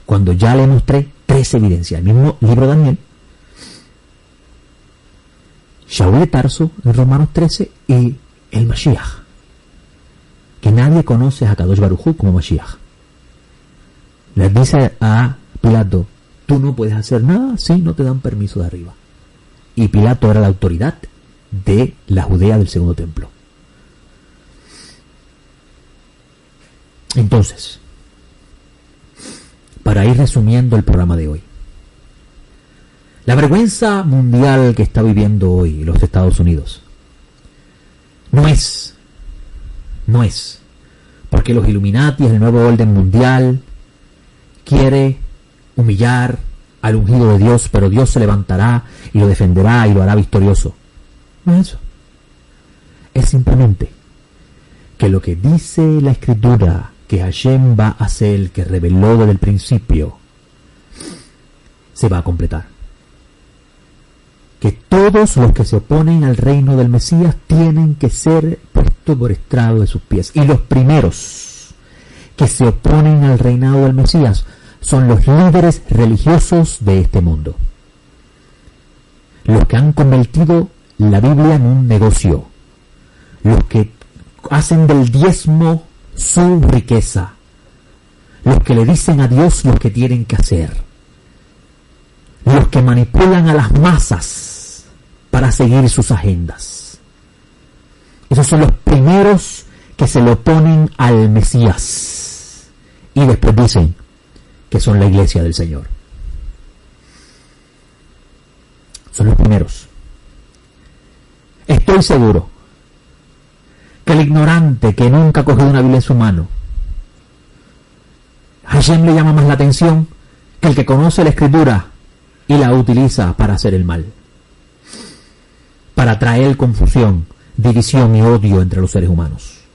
[SPEAKER 1] cuando ya le mostré tres evidencias? El mismo libro de Daniel, Shaul de Tarso en Romanos 13 y el Mashiach. nadie conoce a Kadosh Baruj Hu como Mashiach. Les dice a Pilato, tú no puedes hacer nada si no te dan permiso de arriba. Y Pilato era la autoridad de la Judea del segundo templo. Entonces, para ir resumiendo el programa de hoy, la vergüenza mundial que está viviendo hoy los Estados Unidos no es porque los Illuminati, el nuevo orden mundial, quiere humillar al ungido de Dios, pero Dios se levantará y lo defenderá y lo hará victorioso. No es eso. Es simplemente que lo que dice la Escritura, que Hashem va a ser el que reveló desde el principio, se va a completar. Que todos los que se oponen al reino del Mesías tienen que ser puestos por estrado de sus pies. Y los primeros que se oponen al reinado del Mesías son los líderes religiosos de este mundo. Los que han convertido la Biblia en un negocio. Los que hacen del diezmo su riqueza. Los que le dicen a Dios lo que tienen que hacer. Los que manipulan a las masas para seguir sus agendas. Esos son los primeros que se le oponen al Mesías. Y después dicen que son la iglesia del Señor. Son los primeros. Estoy seguro que el ignorante que nunca ha cogido una Biblia en su mano, Hashem le llama más la atención que el que conoce la Escritura y la utiliza para hacer el mal, para traer confusión, división y odio entre los seres humanos.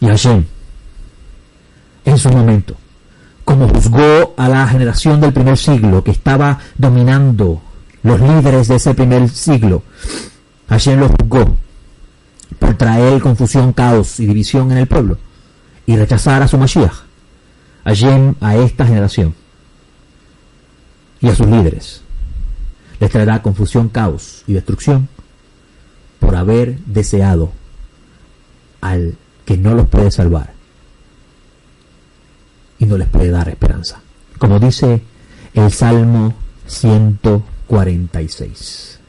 [SPEAKER 1] Y Hashem, en su momento, como juzgó a la generación del primer siglo que estaba dominando los líderes de ese primer siglo, Hashem los juzgó por traer confusión, caos y división en el pueblo y rechazar a su Mashiach. Hashem a esta generación y a sus líderes les traerá confusión, caos y destrucción por haber deseado al que no los puede salvar y no les puede dar esperanza, como dice el Salmo 146.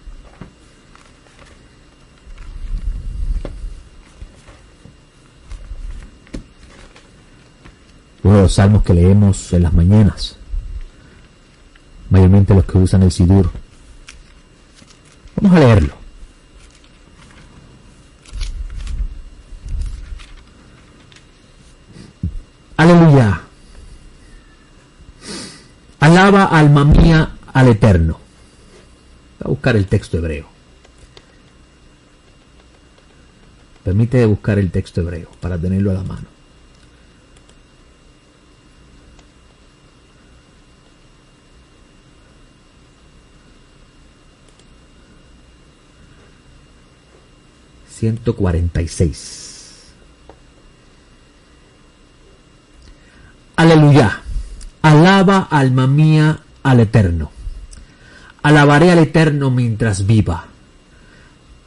[SPEAKER 1] Uno de los salmos que leemos en las mañanas, mayormente los que usan el Sidur. Vamos a leerlo. Aleluya. Alaba, alma mía, al Eterno. Voy a buscar el texto hebreo. Permite buscar el texto hebreo para tenerlo a la mano. Aleluya. Alaba, alma mía, al Eterno. Alabaré al Eterno mientras viva.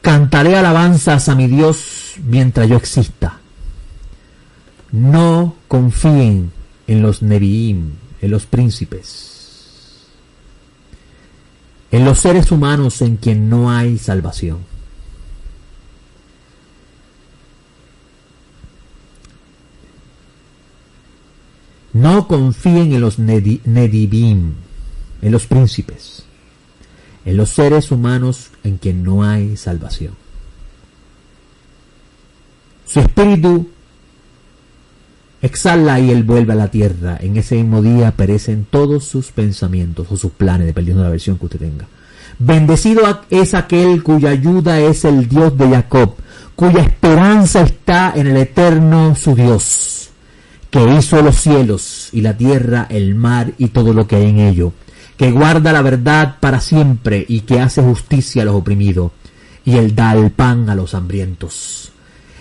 [SPEAKER 1] Cantaré alabanzas a mi Dios mientras yo exista. No confíen en los Neviim, en los príncipes, en los seres humanos en quien no hay salvación. No confíen en los Nedivim, en los príncipes, en los seres humanos en quien no hay salvación. Su espíritu exhala y él vuelve a la tierra. En ese mismo día perecen todos sus pensamientos o sus planes, dependiendo de la versión que usted tenga. Bendecido es aquel cuya ayuda es el Dios de Jacob, cuya esperanza está en el Eterno su Dios, que hizo los cielos y la tierra, el mar y todo lo que hay en ello, que guarda la verdad para siempre y que hace justicia a los oprimidos, y él da el pan a los hambrientos.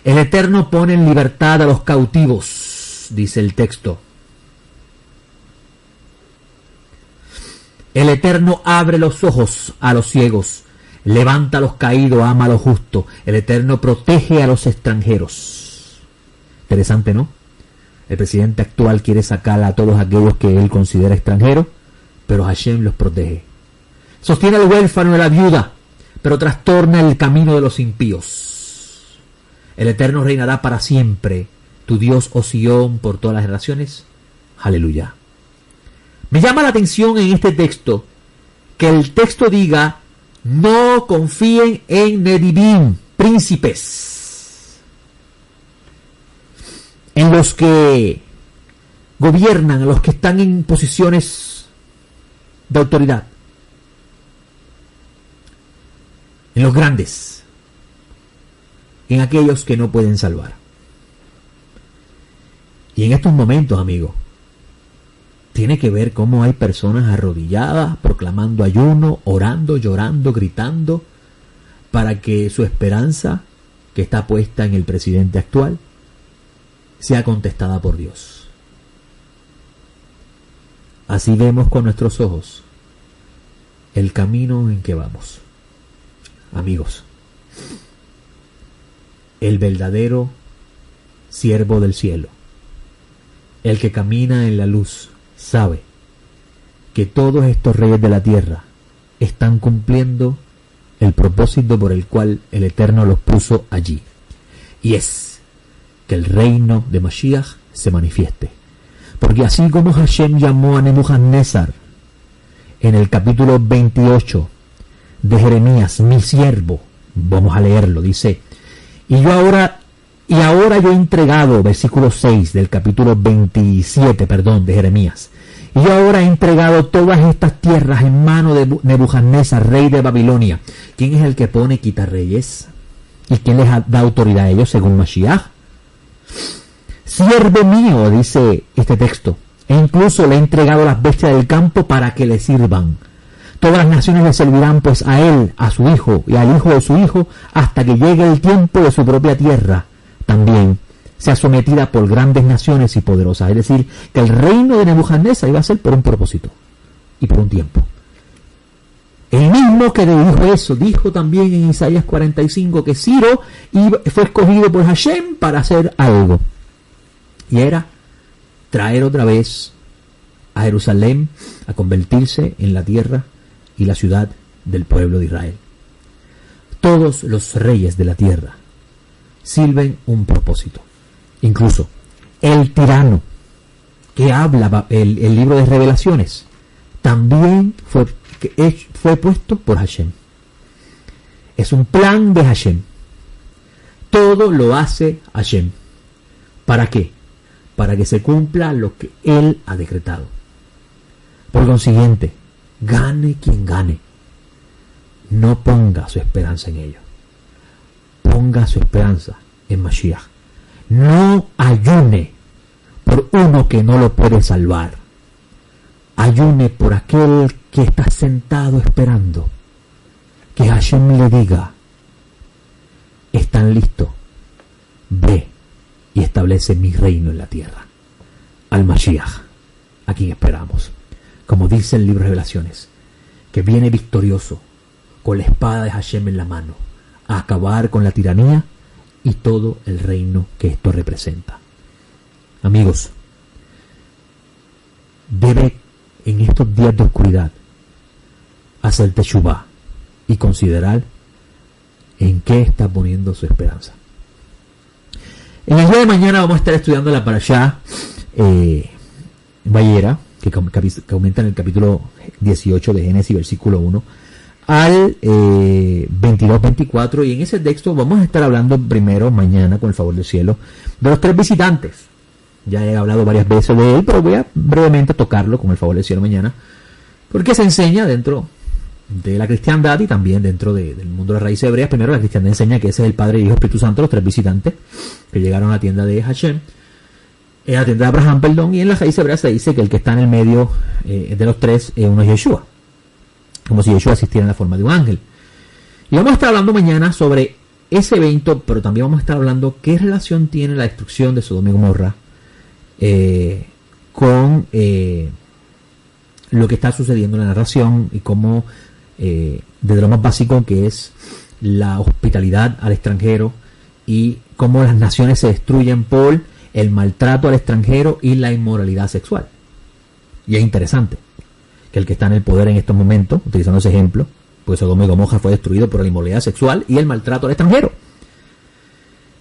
[SPEAKER 1] El Eterno pone en libertad a los cautivos, dice el texto. El Eterno abre los ojos a los ciegos. levanta a los caídos, ama a los justos. El Eterno protege a los extranjeros. Interesante, ¿no? El presidente actual quiere sacar a todos aquellos que él considera extranjeros, pero Hashem los protege. Sostiene al huérfano y a la viuda, pero trastorna el camino de los impíos. El Eterno reinará para siempre. Tu Dios, oh Sión, por todas las generaciones. Aleluya. Me llama la atención en este texto que el texto diga: no confíen en Nedivim, príncipes, en los que gobiernan, en los que están en posiciones de autoridad, en los grandes, en aquellos que no pueden salvar. Y en estos momentos, amigos, tiene que ver cómo hay personas arrodilladas, proclamando ayuno, orando, llorando, gritando, para que su esperanza, que está puesta en el presidente actual, sea contestada por Dios. Así vemos con nuestros ojos el camino en que vamos. Amigos, el verdadero siervo del cielo, el que camina en la luz, sabe que todos estos reyes de la tierra están cumpliendo el propósito por el cual el Eterno los puso allí. Y es que el reino de Mashiach se manifieste. Porque así como Hashem llamó a Nebuchadnezzar en el capítulo 28 de Jeremías, mi siervo, vamos a leerlo, dice: y ahora yo he entregado, versículo 6 del capítulo 27, de Jeremías, y yo ahora he entregado todas estas tierras en mano de Nebuchadnezzar, rey de Babilonia. ¿Quién es el que pone quita reyes? ¿Y quién les da autoridad a ellos según Mashiach? Siervo mío, dice este texto, e incluso le he entregado las bestias del campo para que le sirvan. Todas las naciones le servirán pues a él, a su hijo y al hijo de su hijo, hasta que llegue el tiempo de su propia tierra. También sea sometida por grandes naciones y poderosas. Es decir, que el reino de Nebuchadnezzar iba a ser por un propósito y por un tiempo. El mismo que le dijo eso, dijo también en Isaías 45 que Ciro fue escogido por Hashem para hacer algo. Y era traer otra vez a Jerusalén a convertirse en la tierra y la ciudad del pueblo de Israel. Todos los reyes de la tierra sirven un propósito. Incluso el tirano que habla el libro de Revelaciones también fue puesto por Hashem. Es un plan de Hashem. Todo lo hace Hashem. ¿Para qué? Para que se cumpla lo que Él ha decretado. Por consiguiente, gane quien gane, no ponga su esperanza en ellos. Ponga su esperanza en Mashiach. No ayune por uno que no lo puede salvar. Ayune por aquel que está sentado esperando que Hashem le diga: están listos, ve y establece mi reino en la tierra. Al Mashiach, a quien esperamos, como dice el libro de Revelaciones, que viene victorioso con la espada de Hashem en la mano a acabar con la tiranía y todo el reino que esto representa. Amigos, debe en estos días de oscuridad hacer teshuvá y considerar en qué está poniendo su esperanza. En el día de mañana vamos a estar estudiando la parashá Vayera, que aumenta en el capítulo 18 de Génesis, versículo 1 al 22-24, y en ese texto vamos a estar hablando primero mañana, con el favor del cielo, de los 3 visitantes. Ya he hablado varias veces de él, pero voy a brevemente tocarlo con el favor del cielo mañana, porque se enseña dentro de la cristiandad y también dentro del mundo de las raíces hebreas. Primero, la cristiandad enseña que ese es el Padre, Hijo y Espíritu Santo, los 3 visitantes que llegaron a la tienda de Hashem, la tienda de Abraham, y en las raíces hebreas se dice que el que está en el medio de los 3 es uno es Yeshua, como si Yeshua asistiera en la forma de un ángel. Y vamos a estar hablando mañana sobre ese evento, pero también vamos a estar hablando qué relación tiene la destrucción de Sodoma y Gomorra con lo que está sucediendo en la narración, y cómo desde lo más básico, que es la hospitalidad al extranjero y cómo las naciones se destruyen por el maltrato al extranjero y la inmoralidad sexual. Y es interesante que el que está en el poder en estos momentos, utilizando ese ejemplo, pues Sodoma y Gomorra fue destruido por la inmoralidad sexual y el maltrato al extranjero.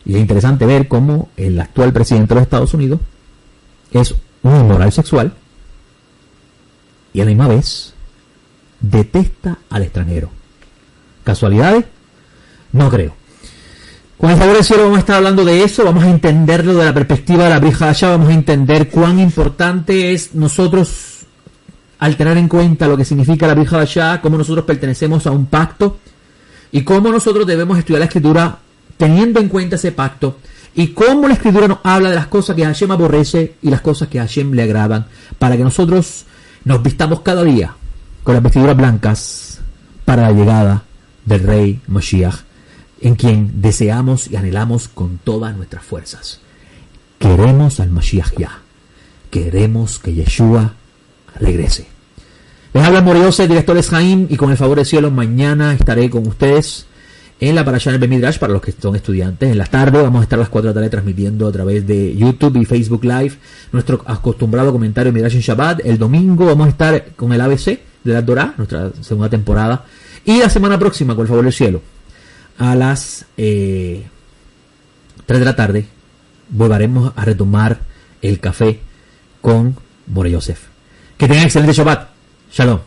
[SPEAKER 1] Y es interesante ver cómo el actual presidente de los Estados Unidos es un inmoral sexual y a la misma vez detesta al extranjero. ¿Casualidades? No creo. Con el favor del cielo vamos a estar hablando de eso, vamos a entenderlo de la perspectiva de la Brit Hadashah, vamos a entender cuán importante es nosotros al tener en cuenta lo que significa la Brit Hadashah, cómo nosotros pertenecemos a un pacto y cómo nosotros debemos estudiar la Escritura teniendo en cuenta ese pacto y cómo la Escritura nos habla de las cosas que Hashem aborrece y las cosas que a Hashem le agradan, para que nosotros nos vistamos cada día con las vestiduras blancas para la llegada del Rey Mashiach, en quien deseamos y anhelamos con todas nuestras fuerzas. Queremos al Mashiach ya. Queremos que Yeshua regrese. Les habla Moreh Yosef, director de Jaim, y con el favor del cielo mañana estaré con ustedes en la Parashá del Bet Midrash para los que son estudiantes. En la tarde vamos a estar a las 4 de la tarde transmitiendo a través de YouTube y Facebook Live nuestro acostumbrado comentario de Midrash en Shabbat. El domingo vamos a estar con el ABC de la Torah, nuestra segunda temporada. Y la semana próxima, con el favor del cielo, a las 3 de la tarde volveremos a retomar el café con Moreh Yosef. Que tengan excelente Shabbat. Shalom.